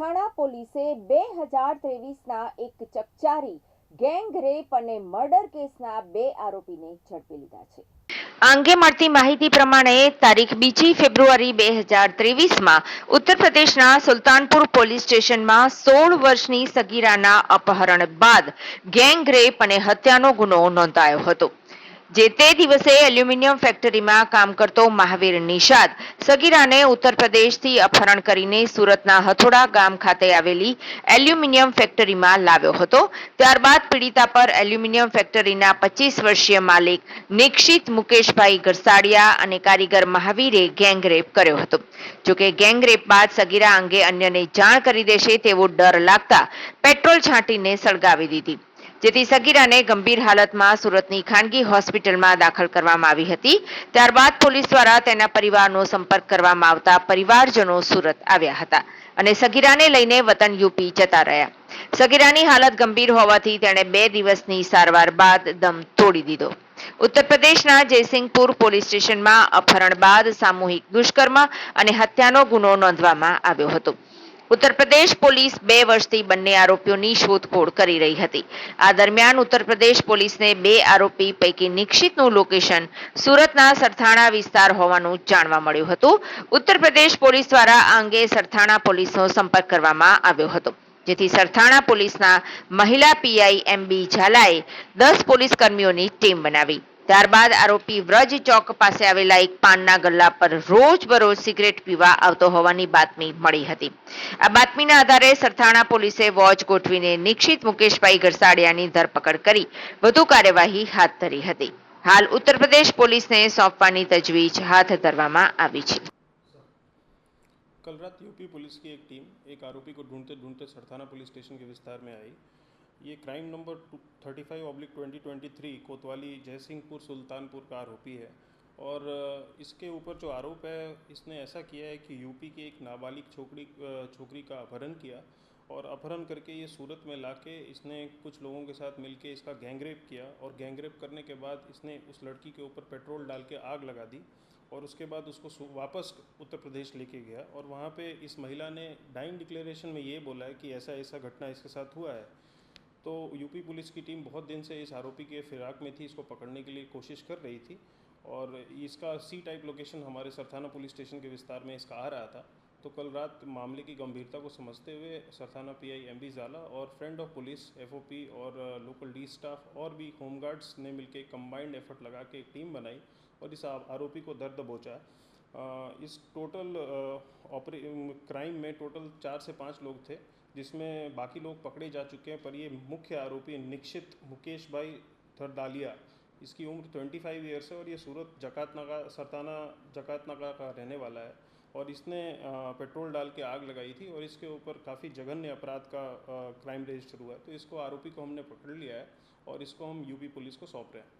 સરથાણા પોલીસે 2023ના એક ચકચારી gang rape અને મર્ડર કેસના 2 આરોપીને ઝડપી લીધા છે. આ અંગે મળતી માહિતી પ્રમાણે તારીખ 2 ફેબ્રુઆરી 2023માં ઉત્તર પ્રદેશના સુલતાનપુર પોલીસ સ્ટેશનમાં 16 વર્ષની સગીરાના અપહરણ બાદ ગેંગ રેપ અને હત્યાનો ગુનો નોંધાયો હતો. જે તે દિવસે એલ્યુમિનિયમ ફેક્ટરીમાં કામ કરતો મહાવીર નિષાદ સગીરાને ઉત્તર પ્રદેશથી અપહરણ કરીને સુરતના હથોડા ગામ ખાતે આવેલી એલ્યુમિનિયમ ફેક્ટરીમાં લાવ્યો હતો. ત્યારબાદ પીડિતા પર એલ્યુમિનિયમ ફેક્ટરીના 25 વર્ષીય માલિક નિક્ષિત મુકેશભાઈ ગરસાડિયા અને કારીગર મહાવીરે ગેંગરેપ કર્યો હતો. જોકે ગેંગરેપ બાદ સગીરા અંગે અન્યને જાણ કરી દેશે તેવો ડર લાગતા પેટ્રોલ છાંટીને સળગાવી દીધી, જેથી સગીરાને ગંભીર હાલતમાં સુરતની ખાનગી હોસ્પિટલમાં દાખલ કરવામાં આવી હતી. ત્યારબાદ પોલીસ દ્વારા તેના પરિવારનો સંપર્ક કરવામાં આવતા પરિવારજનો સુરત આવ્યા હતા અને સગીરાને લઈને વતન યુપી જતા રહ્યા. સગીરાની હાલત ગંભીર હોવાથી તેણે 2 દિવસની સારવાર બાદ દમ તોડી દીધો. ઉત્તર પ્રદેશના જયસિંહપુર પોલીસ સ્ટેશનમાં અપહરણ બાદ સામૂહિક દુષ્કર્મ અને હત્યાનો ગુનો નોંધવામાં આવ્યો હતો. ઉત્તર પ્રદેશ પોલીસ 2 વર્ષથી બંને આરોપીઓની શોધખોળ કરી રહી હતી. આ દરમિયાન ઉત્તર પ્રદેશ પોલીસને 2 આરોપી પૈકી નિક્ષિતનું લોકેશન સુરતના સરથાણા વિસ્તાર હોવાનું જાણવા મળ્યું હતું. ઉત્તર પ્રદેશ પોલીસ દ્વારા આ અંગે સરથાણા પોલીસનો સંપર્ક કરવામાં આવ્યો હતો, જેથી સરથાણા પોલીસના મહિલા પીઆઈ એમબી ઝાલાએ 10 પોલીસ કર્મીઓની ટીમ બનાવી. ત્યારબાદ આરોપી વ્રજ ચોક પાસે આવેલા એક પાનના ગલ્લા પર રોજબરોજ સિગરેટ પીવા આવતો હોવાની બાતમી મળી હતી. આ બાતમીના આધારે સરથાણા પોલીસે વોચ ગોઠવીને નિક્ષિત મુકેશભાઈ ગરસાડિયાની ધરપકડ કરી વધુ કાર્યવાહી હાથ ધરી હતી. હાલ ઉત્તર પ્રદેશ पुलिस ने सौंपવાની તજવીજ હાથ ધરવામાં આવી છે. कल रात यूपी पुलिस की एक टीम एक आरोपी को ढूंढते ढूंढते सरथाना पुलिस स्टेशन के विस्तार में आई. ये क्राइम नंबर 35/2023 कोतवाली जयसिंहपुर सुल्तानपुर का आरोपी है और इसके ऊपर जो आरोप है, इसने ऐसा किया है कि यूपी की एक नाबालिग छोकरी का अपहरण किया और अपहरण करके ये सूरत में लाके इसने कुछ लोगों के साथ मिलके इसका गैंगरेप किया और गैंगरेप करने के बाद इसने उस लड़की के ऊपर पेट्रोल डाल के आग लगा दी और उसके बाद उसको वापस उत्तर प्रदेश लेके गया और वहाँ पे इस महिला ने डाइंग डिक्लेरेशन में ये बोला है कि ऐसा ऐसा घटना इसके साथ हुआ है. तो यूपी पुलिस की टीम बहुत दिन से इस आरोपी के फिराक में थी, इसको पकड़ने के लिए कोशिश कर रही थी और इसका सी टाइप लोकेशन हमारे सरथाना पुलिस स्टेशन के विस्तार में इसका आ रहा था. तो कल रात मामले की गंभीरता को समझते हुए सरथाना पीआई एमबी ज़ाला और फ्रेंड ऑफ पुलिस एफओपी और लोकल डी स्टाफ और भी होमगार्ड्स ने मिलकर कंबाइंड एफर्ट लगा के एक टीम बनाई और इस आरोपी को दर्द दबोचा. इस टोटल क्राइम में टोटल 4 से 5 लोग थे, जिसमें बाकी लोग पकड़े जा चुके हैं, पर ये मुख्य आरोपी निक्षित मुकेश भाई थरदालिया, इसकी उम्र 25 ईयर्स है और ये सूरत सरथाना जकातनाका का रहने वाला है और इसने पेट्रोल डाल के आग लगाई थी और इसके ऊपर काफ़ी जघन्य अपराध का क्राइम रजिस्टर हुआ है. तो इसको आरोपी को हमने पकड़ लिया है और इसको हम यूपी पुलिस को सौंप रहे हैं.